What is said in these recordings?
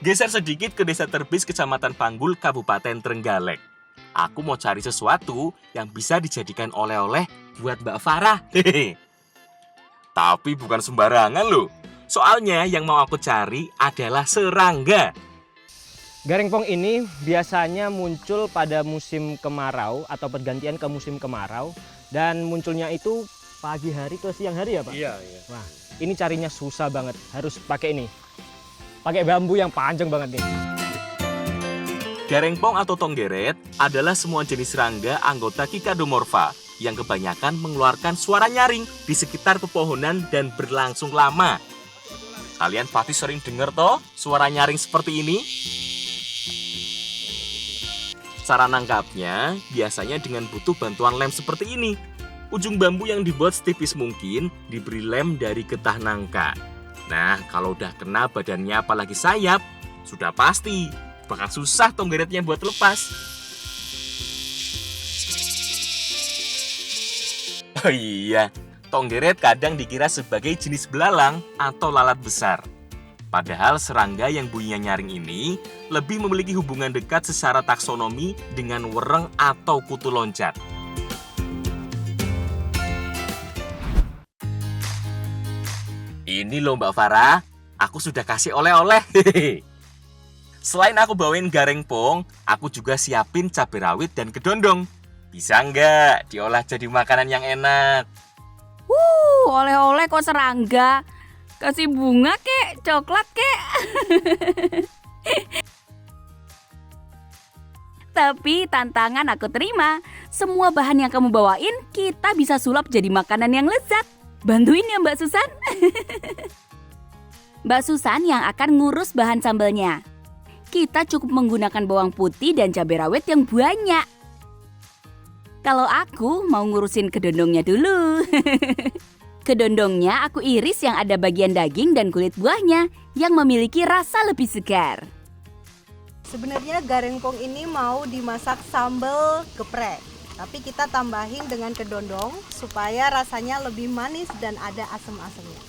Geser sedikit ke Desa Terbis, Kecamatan Panggul, Kabupaten Trenggalek. Aku mau cari sesuatu yang bisa dijadikan oleh-oleh buat Mbak Farah. Hehehe. Tapi bukan sembarangan loh. Soalnya yang mau aku cari adalah serangga. Garengpong ini biasanya muncul pada musim kemarau atau pergantian ke musim kemarau. Dan munculnya itu pagi hari ke siang hari ya Pak? Iya. Wah, ini carinya susah banget. Harus pakai ini. Pakai bambu yang panjang banget nih. Garengpong atau tonggeret adalah semua jenis serangga anggota Kikadomorpha yang kebanyakan mengeluarkan suara nyaring di sekitar pepohonan dan berlangsung lama. Kalian pasti sering dengar toh suara nyaring seperti ini? Cara nangkapnya biasanya dengan butuh bantuan lem seperti ini. Ujung bambu yang dibuat setipis mungkin diberi lem dari getah nangka. Nah, kalau udah kena badannya apalagi sayap, sudah pasti bakal susah tonggeretnya buat lepas. Oh iya, tonggeret kadang dikira sebagai jenis belalang atau lalat besar. Padahal serangga yang bunyinya nyaring ini lebih memiliki hubungan dekat secara taksonomi dengan wereng atau kutu loncat. Ini loh Mbak Farah, aku sudah kasih oleh-oleh. Selain aku bawain garengpong, aku juga siapin cabai rawit dan kedondong. Bisa nggak diolah jadi makanan yang enak? Oleh-oleh kok serangga. Kasih bunga kek, coklat kek. Tapi tantangan aku terima. Semua bahan yang kamu bawain kita bisa sulap jadi makanan yang lezat. Bantuin ya Mbak Susan. Mbak Susan yang akan ngurus bahan sambalnya. Kita cukup menggunakan bawang putih dan cabai rawit yang banyak. Kalau aku mau ngurusin kedondongnya dulu. Kedondongnya aku iris yang ada bagian daging dan kulit buahnya yang memiliki rasa lebih segar. Sebenarnya garengpong ini mau dimasak sambal geprek, tapi kita tambahin dengan kedondong supaya rasanya lebih manis dan ada asam-asamnya.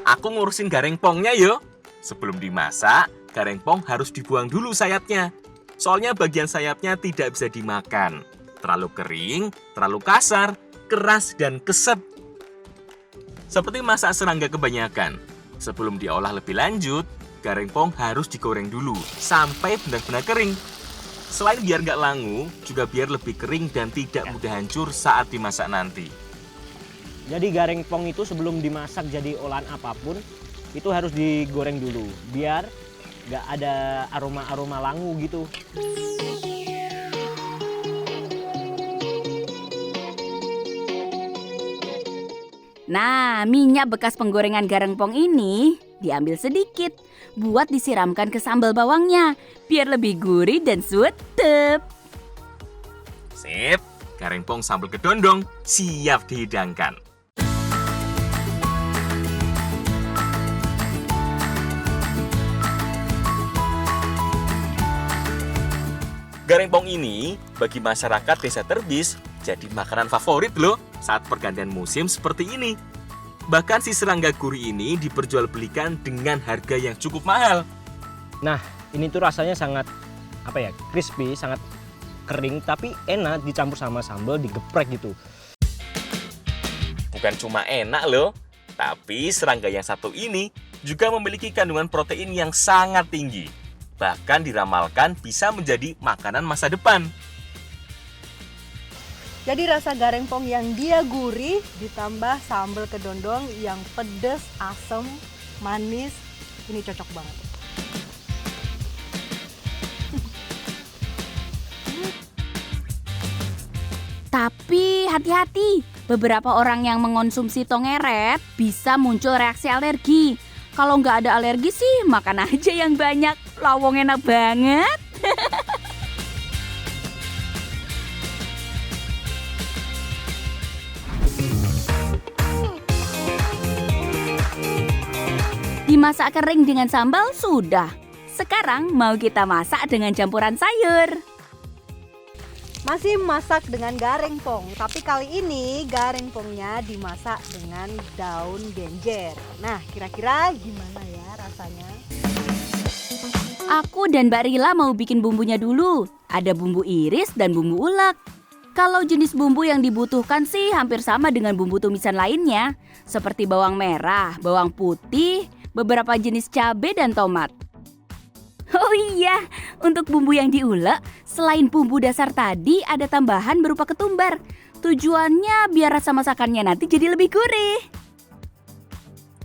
Aku ngurusin garengpongnya yuk. Sebelum dimasak, garengpong harus dibuang dulu sayapnya. Soalnya bagian sayapnya tidak bisa dimakan. Terlalu kering, terlalu kasar, keras, dan keset. Seperti masak serangga kebanyakan. Sebelum diolah lebih lanjut, garengpong harus digoreng dulu sampai benar-benar kering. Selain biar nggak langu, juga biar lebih kering dan tidak mudah hancur saat dimasak nanti. Jadi garengpong itu sebelum dimasak jadi olahan apapun, itu harus digoreng dulu biar nggak ada aroma-aroma langu gitu. Nah, minyak bekas penggorengan garengpong ini diambil sedikit buat disiramkan ke sambal bawangnya biar lebih gurih dan suetep. Sip, garengpong sambal kedondong siap dihidangkan. Garengpong ini bagi masyarakat Desa Terbis jadi makanan favorit loh saat pergantian musim seperti ini. Bahkan si serangga gurih ini diperjualbelikan dengan harga yang cukup mahal. Nah, ini tuh rasanya sangat crispy, sangat kering tapi enak dicampur sama sambal digeprek gitu. Bukan cuma enak loh, tapi serangga yang satu ini juga memiliki kandungan protein yang sangat tinggi. Bahkan diramalkan bisa menjadi makanan masa depan. Jadi rasa garengpong yang dia gurih ditambah sambal kedondong yang pedas, asam, manis, ini cocok banget. Tapi hati-hati, beberapa orang yang mengonsumsi tongeret bisa muncul reaksi alergi. Kalau nggak ada alergi sih, makan aja yang banyak. Lawong enak banget. Dimasak kering dengan sambal sudah. Sekarang mau kita masak dengan campuran sayur. Masih masak dengan garengpong, tapi kali ini garengpongnya dimasak dengan daun genjer. Nah, kira-kira gimana ya rasanya? Aku dan Mbak Rila mau bikin bumbunya dulu. Ada bumbu iris dan bumbu ulek. Kalau jenis bumbu yang dibutuhkan sih hampir sama dengan bumbu tumisan lainnya. Seperti bawang merah, bawang putih, beberapa jenis cabai dan tomat. Oh iya, untuk bumbu yang diulek, selain bumbu dasar tadi ada tambahan berupa ketumbar. Tujuannya biar rasa masakannya nanti jadi lebih gurih.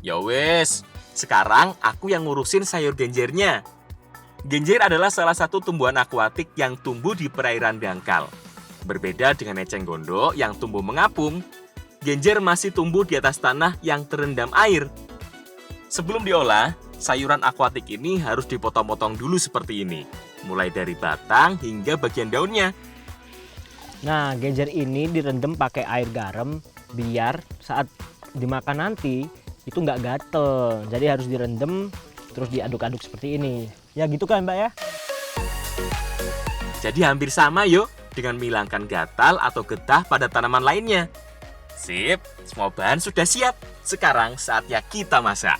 Ya wes, sekarang aku yang ngurusin sayur genjernya. Genjer adalah salah satu tumbuhan akuatik yang tumbuh di perairan dangkal. Berbeda dengan eceng gondok yang tumbuh mengapung, genjer masih tumbuh di atas tanah yang terendam air. Sebelum diolah, sayuran akuatik ini harus dipotong-potong dulu seperti ini, mulai dari batang hingga bagian daunnya. Nah, genjer ini direndam pakai air garam biar saat dimakan nanti itu nggak gatel. Jadi harus direndam terus diaduk-aduk seperti ini. Ya gitu kan Mbak ya? Jadi hampir sama yuk dengan menghilangkan gatal atau getah pada tanaman lainnya. Sip, semua bahan sudah siap. Sekarang saatnya kita masak.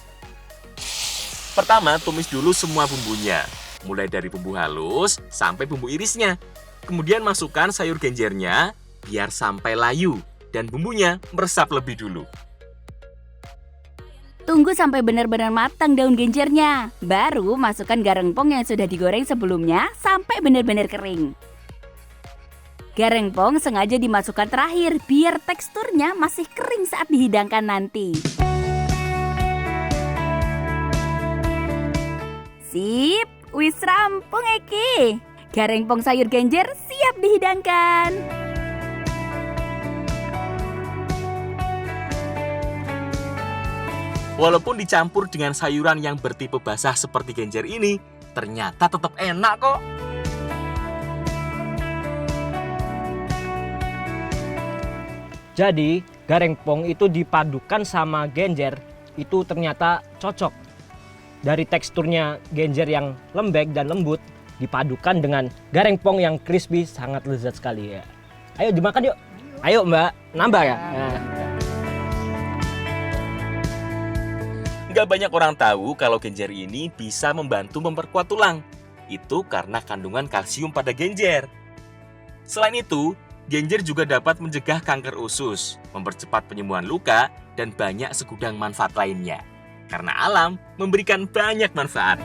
Pertama, tumis dulu semua bumbunya, mulai dari bumbu halus sampai bumbu irisnya. Kemudian masukkan sayur genjernya biar sampai layu dan bumbunya meresap lebih dulu. Tunggu sampai benar-benar matang daun genjernya. Baru masukkan garengpong yang sudah digoreng sebelumnya sampai benar-benar kering. Garengpong sengaja dimasukkan terakhir biar teksturnya masih kering saat dihidangkan nanti. Sip, wis rampung Eki. Garengpong sayur genjer siap dihidangkan. Walaupun dicampur dengan sayuran yang bertipe basah seperti genjer ini, ternyata tetap enak kok. Jadi, garengpong itu dipadukan sama genjer itu ternyata cocok. Dari teksturnya genjer yang lembek dan lembut dipadukan dengan garengpong yang crispy sangat lezat sekali ya. Ayo dimakan yuk. Ayo Mbak, nambah ya. Nah. Nggak banyak orang tahu kalau genjer ini bisa membantu memperkuat tulang. Itu karena kandungan kalsium pada genjer. Selain itu, genjer juga dapat mencegah kanker usus, mempercepat penyembuhan luka, dan banyak segudang manfaat lainnya. Karena alam memberikan banyak manfaat.